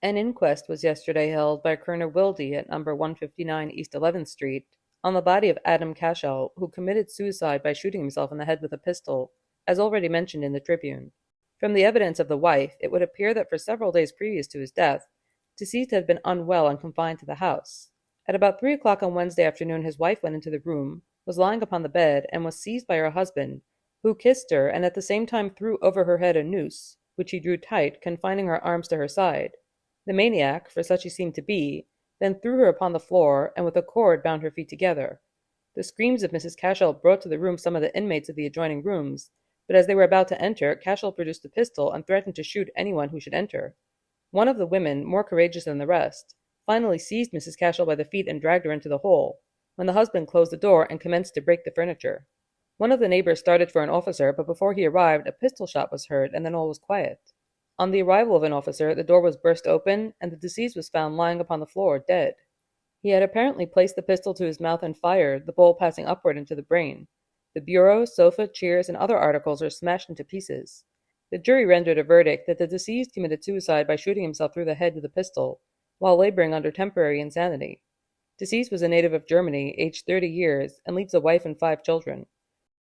An inquest was yesterday held by Coroner Wilde at number 159 East 11th Street on the body of Adam Cashel, who committed suicide by shooting himself in the head with a pistol, as already mentioned in the Tribune. From the evidence of the wife, it would appear that for several days previous to his death, deceased had been unwell and confined to the house. At about 3 o'clock on Wednesday afternoon, his wife went into the room, was lying upon the bed, and was seized by her husband, who kissed her and at the same time threw over her head a noose, which he drew tight, confining her arms to her side. The maniac, for such he seemed to be, then threw her upon the floor, and with a cord bound her feet together. The screams of Mrs. Cashel brought to the room some of the inmates of the adjoining rooms, but as they were about to enter, Cashel produced a pistol and threatened to shoot anyone who should enter. One of the women, more courageous than the rest, finally seized Mrs. Cashel by the feet and dragged her into the hole, when the husband closed the door and commenced to break the furniture. One of the neighbors started for an officer, but before he arrived, a pistol shot was heard, and then all was quiet. On the arrival of an officer, the door was burst open, and the deceased was found lying upon the floor, dead. He had apparently placed the pistol to his mouth and fired, the ball passing upward into the brain. The bureau, sofa, chairs, and other articles are smashed into pieces. The jury rendered a verdict that the deceased committed suicide by shooting himself through the head with a pistol, while laboring under temporary insanity. Deceased was a native of Germany, aged 30 years, and leaves a wife and 5 children.